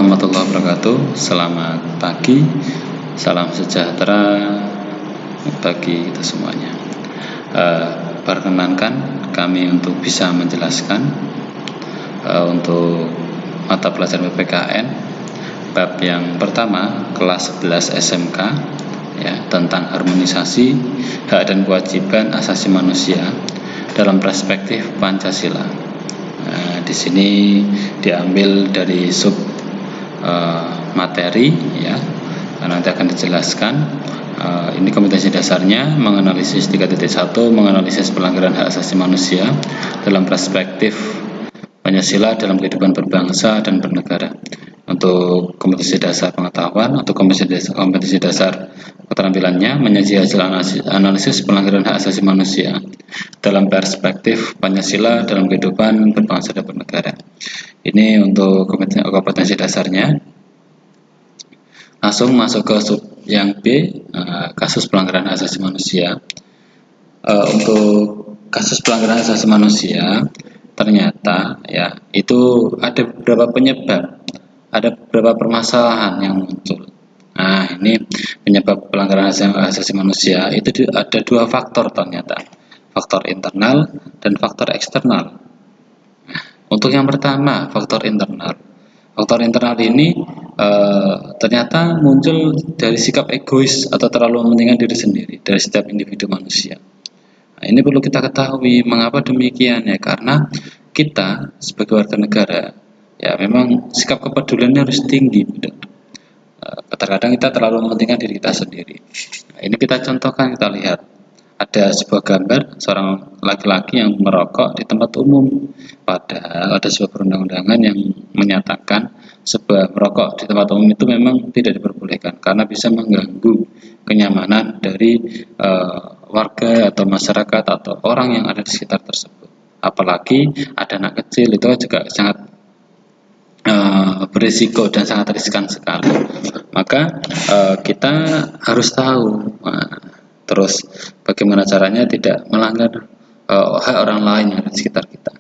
warahmatullahi wabarakatuh. Selamat pagi, salam sejahtera bagi kita semuanya. Perkenankan kami untuk bisa menjelaskan untuk mata pelajaran PPKN bab yang pertama kelas 11 SMK ya, tentang harmonisasi hak dan kewajiban asasi manusia dalam perspektif Pancasila. Di sini diambil dari sub materi ya, nanti akan dijelaskan. Ini kompetensi dasarnya menganalisis 3.1, menganalisis pelanggaran hak asasi manusia dalam perspektif Pancasila dalam kehidupan berbangsa dan bernegara. Untuk kompetensi dasar pengetahuan atau kompetensi dasar keterampilannya menyaji hasil analisis pelanggaran hak asasi manusia dalam perspektif Pancasila dalam kehidupan berbangsa dan bernegara. Ini untuk kompetensi dasarnya. Langsung masuk ke sub yang B, kasus pelanggaran hak asasi manusia. Untuk kasus pelanggaran hak asasi manusia ternyata ya itu ada beberapa penyebab, ada beberapa permasalahan yang muncul. Nah, ini penyebab pelanggaran hak asasi manusia itu ada dua faktor ternyata, faktor internal dan faktor eksternal. Nah, untuk yang pertama, faktor internal. Faktor internal ini ternyata muncul dari sikap egois atau terlalu mementingkan diri sendiri dari setiap individu manusia. Nah, ini perlu kita ketahui mengapa demikian ya, karena kita sebagai warga negara ya memang sikap kepeduliannya harus tinggi. Terkadang kita terlalu mementingkan diri kita sendiri. Nah, ini kita contohkan, kita lihat ada sebuah gambar seorang laki-laki yang merokok di tempat umum, padahal ada sebuah perundang-undangan yang menyatakan sebuah merokok di tempat umum itu memang tidak diperbolehkan karena bisa mengganggu kenyamanan dari warga atau masyarakat atau orang yang ada di sekitar tersebut. Apalagi ada anak kecil, itu juga sangat berisiko dan sangat riskan sekali. Maka kita harus tahu terus bagaimana caranya tidak melanggar hak orang lain yang ada di sekitar kita.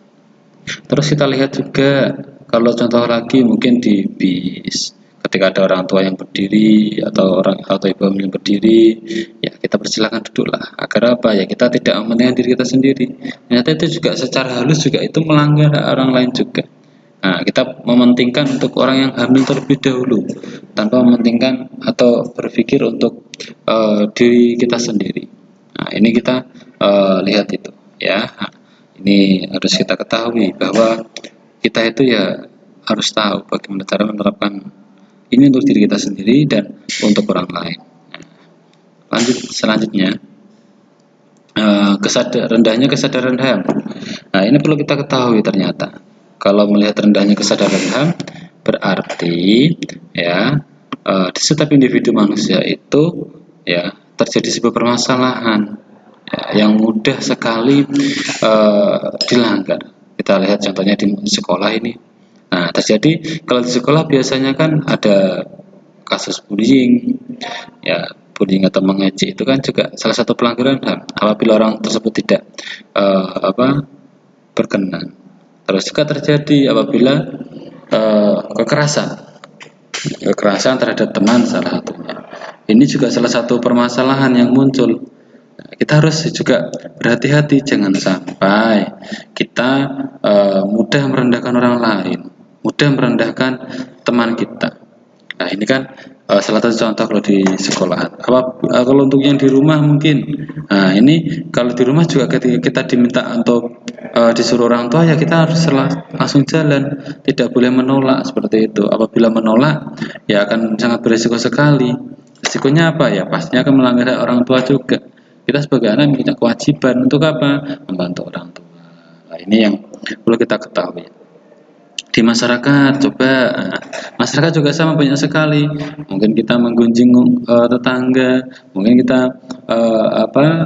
Terus kita lihat juga, kalau contoh lagi mungkin di bis, ketika ada orang tua yang berdiri atau ibu yang berdiri, ya kita persilakan duduklah. Agar apa? Ya kita tidak mementingkan diri kita sendiri. Ternyata itu juga secara halus juga itu melanggar hak orang lain juga. Nah, kita mementingkan untuk orang yang hamil terlebih dahulu tanpa mementingkan atau berpikir untuk diri kita sendiri. Nah, ini kita lihat itu ya. Nah, ini harus kita ketahui bahwa kita itu ya harus tahu bagaimana cara menerapkan ini untuk diri kita sendiri dan untuk orang lain. Nah, selanjutnya rendahnya kesadaran HAM. Nah, ini perlu kita ketahui ternyata. Kalau melihat rendahnya kesadaran HAM, berarti ya di setiap individu manusia itu ya terjadi sebuah permasalahan ya, yang mudah sekali dilanggar. Kita lihat contohnya di sekolah ini. Nah, terjadi kalau di sekolah biasanya kan ada kasus bullying, ya bullying atau mengejek itu kan juga salah satu pelanggaran HAM apabila orang tersebut tidak berkenan. Terus juga terjadi apabila kekerasan terhadap teman salah satunya. Ini juga salah satu permasalahan yang muncul. Kita harus juga berhati-hati, jangan sampai kita mudah merendahkan orang lain, mudah merendahkan teman kita. Nah, ini kan salah satu contoh kalau di sekolahan. Kalau untuk yang di rumah mungkin, nah ini kalau di rumah juga ketika kita diminta untuk disuruh orang tua ya kita harus langsung jalan, tidak boleh menolak seperti itu. Apabila menolak ya akan sangat berisiko sekali. Risikonya apa ya? Pastinya akan melanggar hak orang tua juga. Kita sebagai anak punya kewajiban untuk apa? Membantu orang tua. Nah, ini yang perlu kita ketahui. Di masyarakat, masyarakat juga sama banyak sekali. Mungkin kita menggunjing tetangga, mungkin kita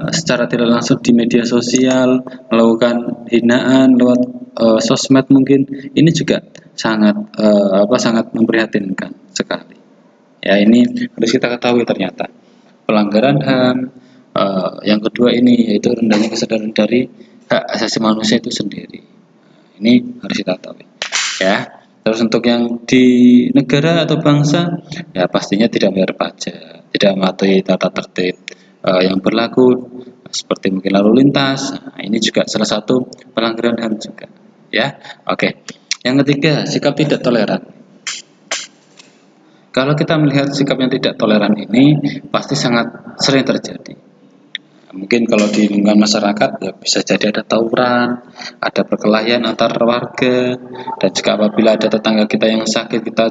secara tidak langsung di media sosial melakukan hinaan lewat sosmed mungkin. Ini juga sangat memprihatinkan sekali. Ya, ini harus kita ketahui ternyata. Pelanggaran HAM yang kedua ini yaitu rendahnya kesadaran dari hak asasi manusia itu sendiri. Ini harus kita ketahui. Ya, Terus untuk yang di negara atau bangsa, ya pastinya tidak bayar pajak, tidak mematuhi tata tertib yang berlaku seperti mungkin lalu lintas. Nah, ini juga salah satu pelanggaran HAM juga. Ya, oke. Yang ketiga, sikap tidak toleran. Kalau kita melihat sikap yang tidak toleran ini pasti sangat sering terjadi. Mungkin kalau di lingkungan masyarakat ya bisa jadi ada tawuran, ada perkelahian antar warga, dan juga apabila ada tetangga kita yang sakit kita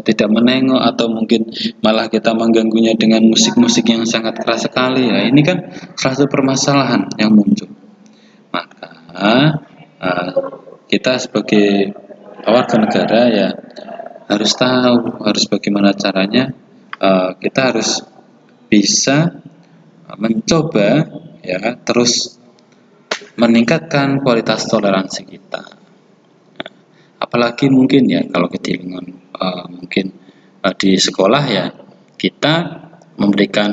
tidak menengok atau mungkin malah kita mengganggunya dengan musik-musik yang sangat keras sekali. Ya, ini kan salah satu permasalahan yang muncul. Maka uh, kita sebagai warga negara ya harus tahu harus bagaimana caranya kita harus bisa mencoba ya terus meningkatkan kualitas toleransi kita. Apalagi mungkin ya kalau di lingkungan mungkin di sekolah ya kita memberikan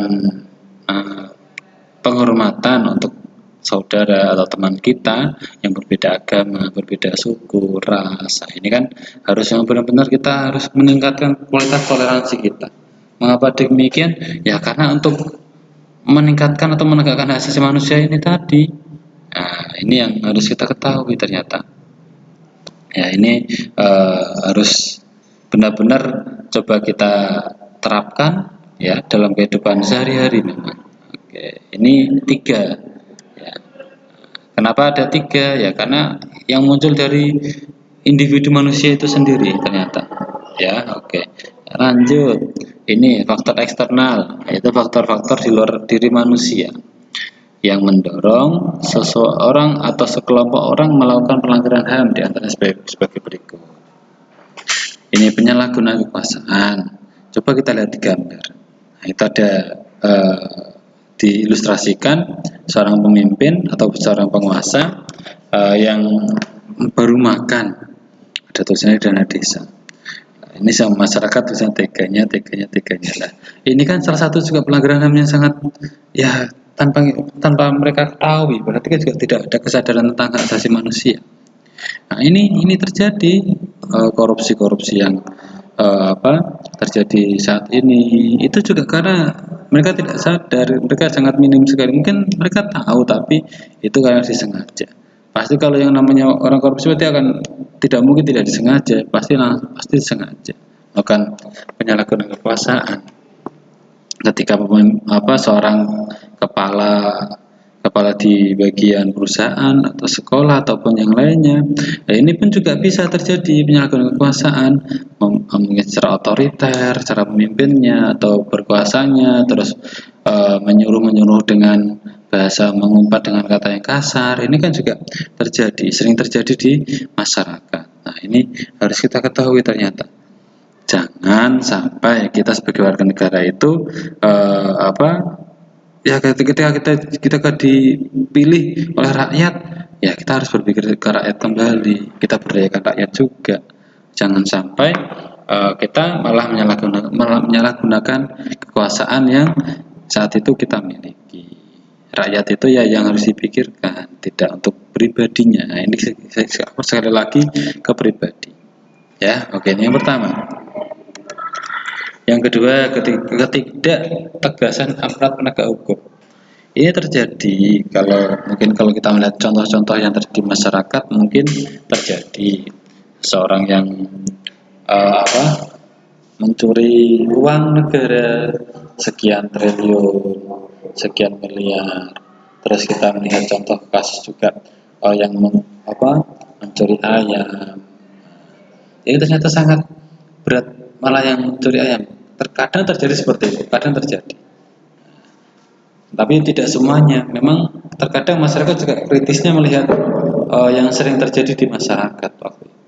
penghormatan untuk saudara atau teman kita yang berbeda agama, berbeda suku, ras. Ini kan harus yang benar-benar kita harus meningkatkan kualitas toleransi kita. Mengapa demikian? Ya karena untuk meningkatkan atau menegakkan hak asasi manusia ini tadi. Nah, ini yang harus kita ketahui ternyata. Ya, ini harus benar-benar coba kita terapkan ya dalam kehidupan sehari-hari memang. Oke, ini 3. Ya. Kenapa ada 3? Ya karena yang muncul dari individu manusia itu sendiri ternyata. Ya, oke. Lanjut. Ini faktor eksternal, yaitu faktor-faktor di luar diri manusia yang mendorong seseorang atau sekelompok orang melakukan pelanggaran HAM di antara sebagai berikut. Ini penyalahgunaan kekuasaan. Coba kita lihat di gambar. Nah, itu ada diilustrasikan seorang pemimpin atau seorang penguasa yang baru makan. Ada tulisannya dana desa. Ini sama masyarakat bisa teganya lah. Ini kan salah satu juga pelanggaran HAM yang sangat ya tanpa mereka ketahui, berarti kan juga tidak ada kesadaran tentang hak asasi manusia. Nah, ini terjadi korupsi-korupsi yang terjadi saat ini itu juga karena mereka tidak sadar, mereka sangat minim sekali. Mungkin mereka tahu tapi itu karena disengaja. Pasti kalau yang namanya orang korupsi berarti akan tidak mungkin tidak disengaja, pasti disengaja. Melakukan penyalahgunaan kekuasaan. Ketika seorang kepala di bagian perusahaan atau sekolah ataupun yang lainnya, nah ini pun juga bisa terjadi penyalahgunaan kekuasaan, mungkin secara otoriter, cara pemimpinnya atau berkuasanya, terus menyuruh dengan bahasa mengumpat dengan kata yang kasar. Ini kan juga sering terjadi di masyarakat. Nah, ini harus kita ketahui ternyata. Jangan sampai kita sebagai warga negara itu ketika kita dipilih oleh rakyat, ya kita harus berpikir ke rakyat kembali. Kita berdayakan rakyat juga. Jangan sampai kita malah menyalahgunakan kekuasaan yang saat itu kita miliki. Rakyat itu ya yang harus dipikirkan, tidak untuk pribadinya. Nah, ini sekali lagi ke pribadi. Ya, oke, ini yang pertama. Yang kedua, ketidaktegasan aparat penegak hukum. Ini terjadi kalau kita melihat contoh-contoh yang terjadi di masyarakat, mungkin terjadi seorang yang mencuri uang negara sekian triliun, sekian miliar. Terus kita melihat contoh kasus juga yang mencuri ayam. Ini ternyata sangat berat, malah yang mencuri ayam. Terkadang terjadi seperti itu, kadang terjadi. Tapi tidak semuanya. Memang terkadang masyarakat juga kritisnya melihat yang sering terjadi di masyarakat waktu itu.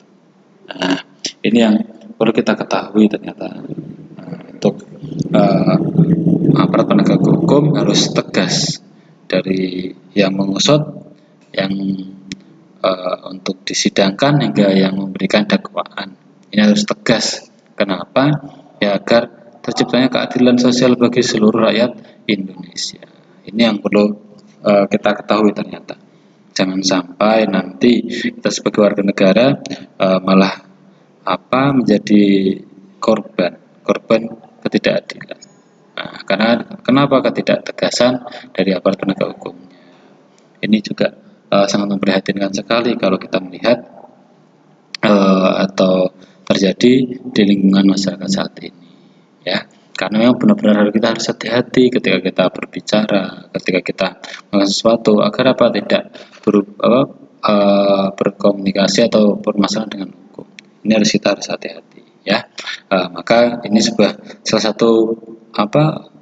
Nah, ini yang perlu kita ketahui ternyata. Untuk aparat penegak hukum harus tegas dari yang mengusut, yang untuk disidangkan hingga yang memberikan dakwaan. Ini harus tegas. Kenapa? Ya agar terciptanya keadilan sosial bagi seluruh rakyat Indonesia. Ini yang perlu kita ketahui ternyata. Jangan sampai nanti kita sebagai warga negara malah menjadi korban ketidakadilan. Nah, karena kenapa ketidaktegasan dari aparat penegak hukumnya. Ini juga sangat memprihatinkan sekali kalau kita melihat atau terjadi di lingkungan masyarakat saat ini, ya. Karena memang benar-benar kita harus hati-hati ketika kita berbicara, ketika kita melakukan sesuatu agar tidak berkomunikasi atau bermasalah dengan hukum. Ini kita harus hati-hati, ya. Maka ini salah satu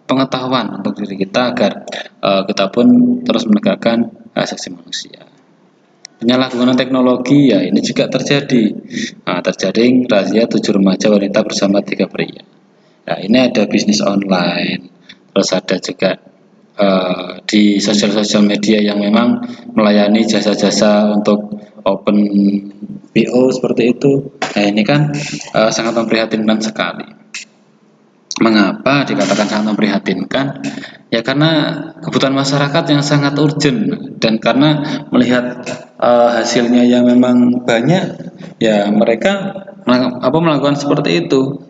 pengetahuan untuk diri kita agar kita pun terus menegakkan hak asasi manusia. Penyalahgunaan teknologi ya ini juga terjadi. Terjadi razia 7 remaja wanita bersama 3 pria. Nah, ini ada bisnis online, terus ada juga di sosial media yang memang melayani jasa-jasa untuk open BO seperti itu. Nah, ini kan sangat memprihatinkan sekali. Mengapa dikatakan sangat memprihatinkan? Ya karena kebutuhan masyarakat yang sangat urgent dan karena melihat hasilnya yang memang banyak, ya mereka melakukan seperti itu.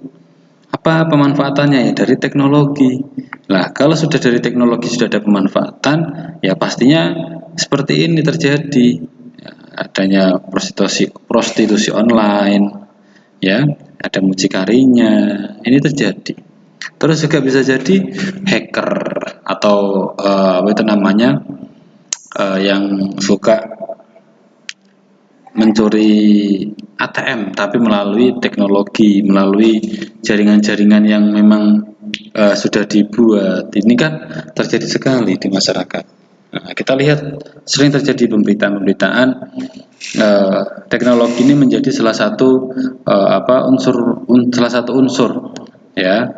Apa pemanfaatannya ya dari teknologi. Nah, kalau sudah dari teknologi sudah ada pemanfaatan, ya pastinya seperti ini terjadi. Ya, adanya prostitusi online, ya, ada mucikarinya, ini terjadi. Terus juga bisa jadi hacker atau yang suka mencuri ATM tapi melalui teknologi, melalui jaringan-jaringan yang memang sudah dibuat. Ini kan terjadi sekali di masyarakat. Nah, kita lihat sering terjadi pemberitaan teknologi ini menjadi salah satu unsur ya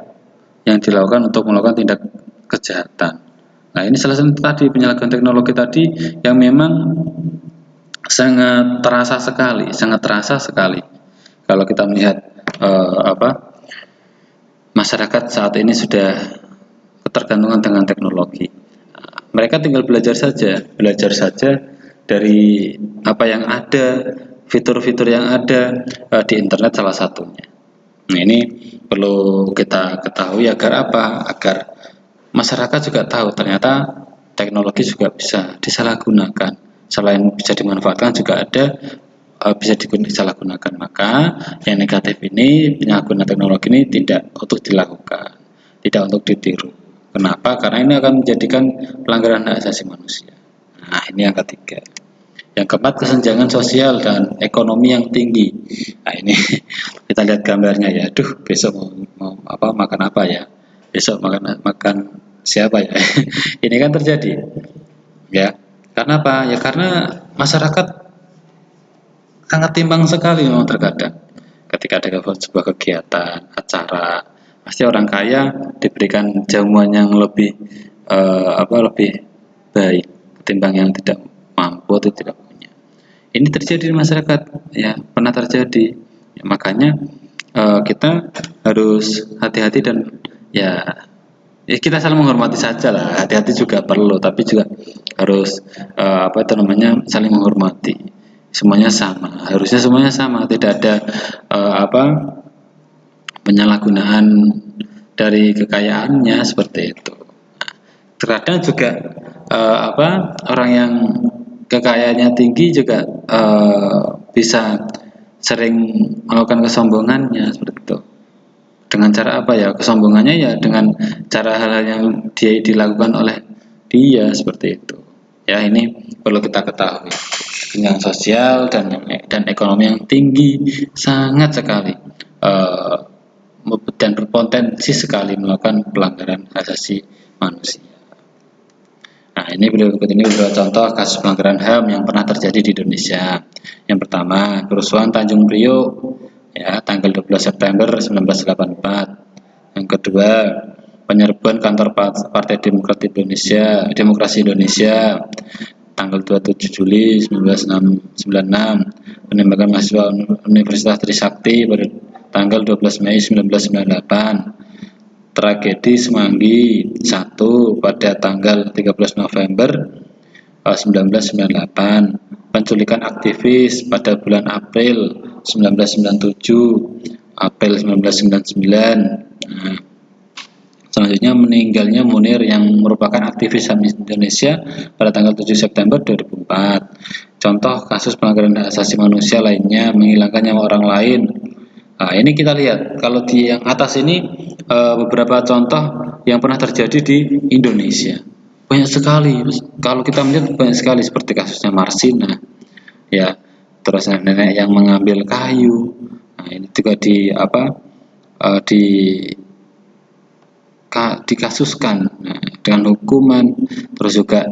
yang dilakukan untuk melakukan tindak kejahatan. Nah, ini salah satu tadi penyalahgunaan teknologi tadi yang memang sangat terasa sekali kalau kita melihat masyarakat saat ini sudah ketergantungan dengan teknologi. Mereka tinggal belajar saja dari apa yang ada, fitur-fitur yang ada di internet salah satunya. Nah, ini perlu kita ketahui agar masyarakat juga tahu ternyata teknologi juga bisa disalahgunakan. Selain bisa dimanfaatkan juga ada bisa disalahgunakan. Maka yang negatif ini, penyalahgunaan teknologi ini tidak untuk dilakukan, tidak untuk ditiru. Kenapa? Karena ini akan menjadikan pelanggaran hak asasi manusia. Nah, ini yang ketiga. Yang keempat, kesenjangan sosial dan ekonomi yang tinggi. Nah, ini kita lihat gambarnya ya. Besok mau makan apa ya? Besok makan siapa ya? Ini kan terjadi. Ya. Karena apa? Ya karena masyarakat sangat timbang sekali memang terkadang. Ketika ada sebuah kegiatan, acara, pasti orang kaya diberikan jamuan yang lebih baik ketimbang yang tidak mampu atau tidak punya. Ini terjadi di masyarakat, ya pernah terjadi. Ya, makanya kita harus hati-hati dan ya kita saling menghormati saja lah. Hati-hati juga perlu, tapi juga harus saling menghormati. Semuanya sama, harusnya semuanya sama, tidak ada penyalahgunaan dari kekayaannya seperti itu. Terkadang juga orang yang kekayaannya tinggi juga bisa sering melakukan kesombongannya seperti itu. Dengan cara apa ya? Kesombongannya ya dengan cara hal-hal yang dia dilakukan oleh dia seperti itu. Ya, ini perlu kita ketahui. Kesenjangan sosial dan ekonomi yang tinggi sangat sekali dan berpotensi sekali melakukan pelanggaran hak asasi manusia. Nah, ini berikut ini beberapa contoh kasus pelanggaran HAM yang pernah terjadi di Indonesia. Yang pertama, kerusuhan Tanjung Priok ya tanggal 12 September 1984. Yang kedua, penyerbuan kantor Partai Demokrasi Indonesia tanggal 27 Juli 1996, penembakan mahasiswa Universitas Trisakti pada tanggal 12 Mei 1998, tragedi Semanggi 1 pada tanggal 13 November 1998, penculikan aktivis pada bulan April 1997, April 1999. Nah, selanjutnya meninggalnya Munir yang merupakan aktivis HAM Indonesia pada tanggal 7 September 2004. Contoh kasus pelanggaran hak asasi manusia lainnya, menghilangkan nyawa orang lain. Nah, ini kita lihat kalau di yang atas ini beberapa contoh yang pernah terjadi di Indonesia. Banyak sekali. Kalau kita melihat banyak sekali seperti kasusnya Marsina, ya, terus nenek yang mengambil kayu. Nah, ini juga dikasuskan dengan hukuman. Terus juga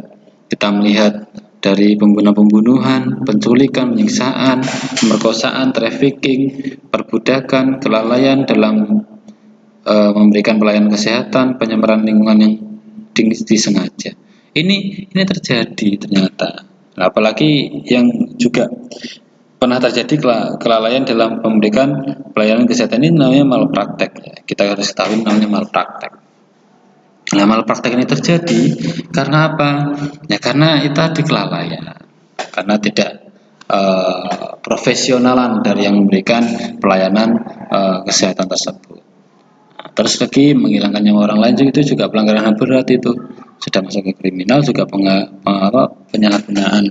kita melihat dari pembunuhan, penculikan, penyiksaan, pemerkosaan, trafficking, perbudakan, kelalaian dalam memberikan pelayanan kesehatan, penyemaran lingkungan yang disengaja. Ini terjadi ternyata. Nah, apalagi yang juga pernah terjadi kelalaian dalam memberikan pelayanan kesehatan, ini namanya malpraktek. Kita harus ketahui namanya malpraktek. Nah, malpraktek ini terjadi karena apa? Ya karena itu tadi kelalaian, karena tidak profesionalan dari yang memberikan pelayanan kesehatan tersebut. Nah, terus lagi menghilangkan nyawa orang lain itu juga pelanggaran HAM berat, itu sudah masuk ke kriminal, juga penyalahgunaan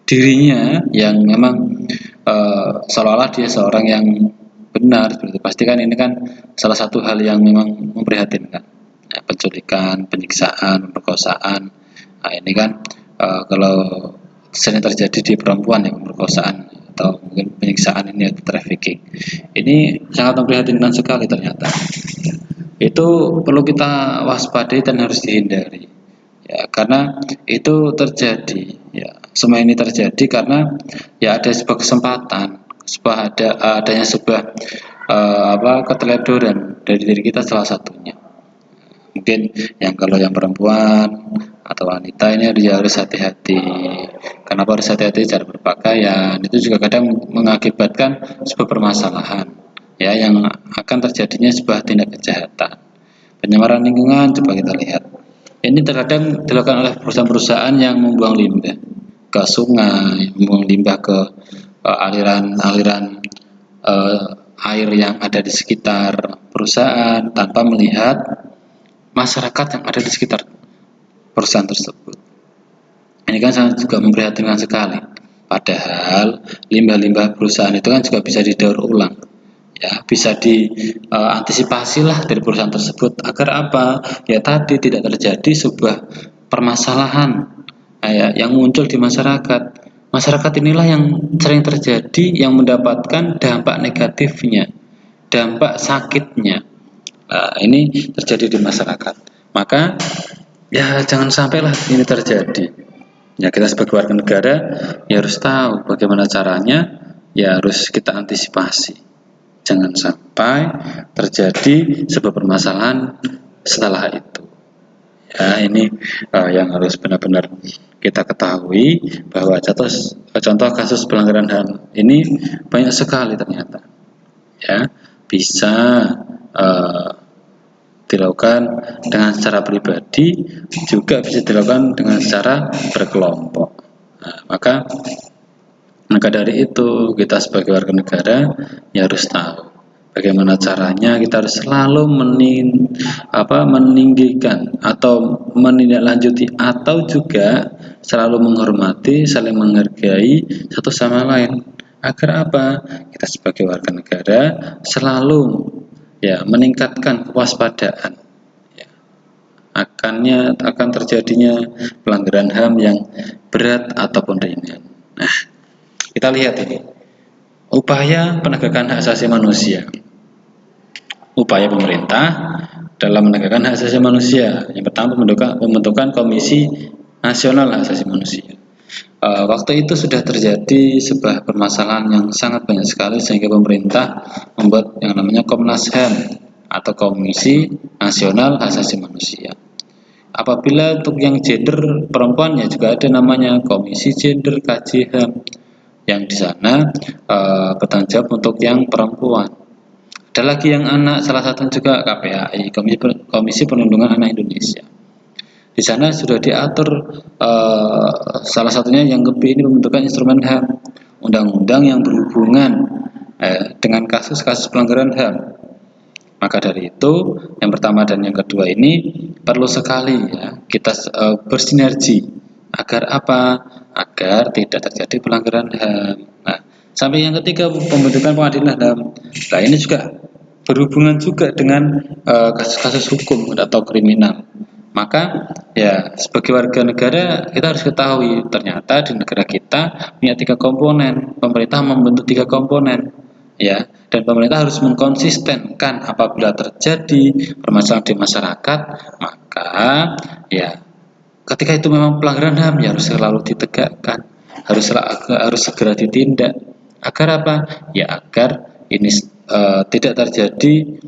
dirinya yang memang seolah-olah dia seorang yang benar. Pasti kan ini kan salah satu hal yang memang memprihatinkan, ya, penculikan, penyiksaan, pemerkosaan. Nah, ini kan kalau sering terjadi di perempuan, ya, pemerkosaan atau mungkin penyiksaan ini atau trafficking, ini sangat memprihatinkan sekali ternyata. Itu perlu kita waspadai dan harus dihindari, ya, karena itu terjadi, ya, semua ini terjadi karena ya ada sebuah kesempatan, adanya sebuah keteledoran dari diri kita salah satunya. Mungkin kalau yang perempuan atau wanita ini harus hati-hati. Kenapa harus hati-hati? Cara berpakaian itu juga kadang mengakibatkan sebuah permasalahan, ya, yang akan terjadinya sebuah tindak kejahatan. Penyemaran lingkungan, coba kita lihat. Ini terkadang dilakukan oleh perusahaan-perusahaan yang membuang limbah ke sungai, membuang limbah ke aliran-aliran air yang ada di sekitar perusahaan tanpa melihat masyarakat yang ada di sekitar perusahaan tersebut. Ini kan sangat juga memprihatinkan sekali. Padahal limbah-limbah perusahaan itu kan juga bisa didaur ulang, ya, bisa diantisipasi lah dari perusahaan tersebut agar apa? Ya tadi tidak terjadi sebuah permasalahan yang muncul di masyarakat. Masyarakat inilah yang sering terjadi yang mendapatkan dampak negatifnya, dampak sakitnya. Ini terjadi di masyarakat. Maka ya jangan sampailah ini terjadi. Ya kita sebagai warga negara ya harus tahu bagaimana caranya, ya harus kita antisipasi. Jangan sampai terjadi sebuah permasalahan setelah itu. Ya, ini yang harus benar-benar kita ketahui bahwa contoh kasus pelanggaran HAM ini banyak sekali ternyata. Ya, bisa dilakukan dengan secara pribadi, juga bisa dilakukan dengan secara berkelompok. Nah, maka dari itu kita sebagai warga negara ya harus tahu bagaimana caranya. Kita harus selalu meninggikan atau menindaklanjuti atau juga selalu menghormati, saling menghargai satu sama lain. Agar apa? Kita sebagai warga negara selalu meningkatkan kewaspadaan, ya, akan terjadinya pelanggaran HAM yang berat ataupun ringan. Nah, kita lihat ini upaya penegakan hak asasi manusia. Upaya pemerintah dalam menegakkan hak asasi manusia. Yang pertama, pembentukan Komisi Nasional Hak Asasi Manusia. Waktu itu sudah terjadi sebuah permasalahan yang sangat banyak sekali, sehingga pemerintah membuat yang namanya Komnas HAM atau Komisi Nasional Hak Asasi Manusia. Apabila untuk yang gender perempuan ya juga ada namanya Komisi Gender Kaji HAM, yang di sana bertanggung jawab untuk yang perempuan. Ada lagi yang anak, salah satu juga KPAI, Komisi Perlindungan Anak Indonesia. Di sana sudah diatur salah satunya yang lebih ini pembentukan instrumen HAM undang-undang yang berhubungan dengan kasus-kasus pelanggaran HAM. Maka dari itu, yang pertama dan yang kedua ini perlu sekali ya kita bersinergi agar apa? Agar tidak terjadi pelanggaran HAM. Nah, sampai yang ketiga pembentukan pengadilan HAM. Nah, ini juga berhubungan juga dengan kasus-kasus hukum atau kriminal. Maka ya sebagai warga negara kita harus ketahui ternyata di negara kita punya 3 komponen. Pemerintah membentuk 3 komponen ya, dan pemerintah harus mengkonsistenkan apabila terjadi permasalahan di masyarakat, maka ya ketika itu memang pelanggaran HAM ya harus selalu ditegakkan, harus segera ditindak. Agar apa? Ya agar ini tidak terjadi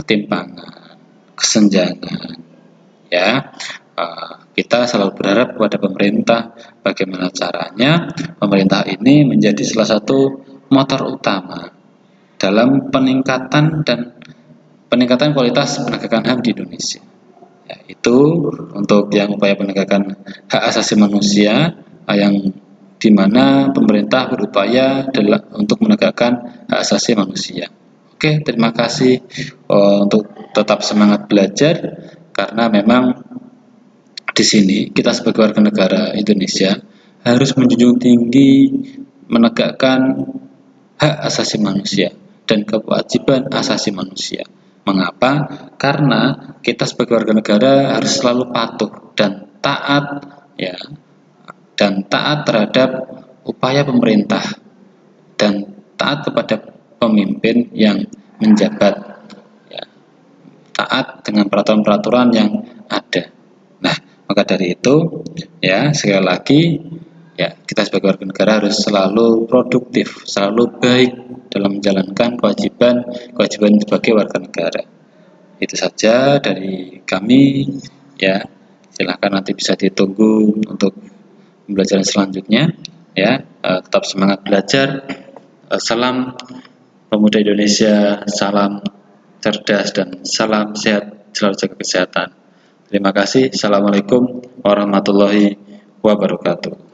ketimpangan, kesenjangan. Ya, kita selalu berharap kepada pemerintah bagaimana caranya pemerintah ini menjadi salah satu motor utama dalam peningkatan kualitas penegakan HAM di Indonesia. Ya, itu untuk yang upaya penegakan hak asasi manusia yang di mana pemerintah berupaya untuk menegakkan hak asasi manusia. Oke, terima kasih untuk tetap semangat belajar. Karena memang di sini kita sebagai warga negara Indonesia harus menjunjung tinggi menegakkan hak asasi manusia dan kewajiban asasi manusia. Mengapa? Karena kita sebagai warga negara harus selalu patuh dan taat ya, dan taat terhadap upaya pemerintah dan taat kepada pemimpin yang menjabat. Taat dengan peraturan-peraturan yang ada. Nah, maka dari itu ya sekali lagi ya kita sebagai warga negara harus selalu produktif, selalu baik dalam menjalankan kewajiban sebagai warga negara. Itu saja dari kami ya. Silakan nanti bisa ditunggu untuk pembelajaran selanjutnya ya. Tetap semangat belajar. Salam Pemuda Indonesia, salam cerdas dan salam sehat, selalu jaga kesehatan. Terima kasih. Assalamualaikum warahmatullahi wabarakatuh.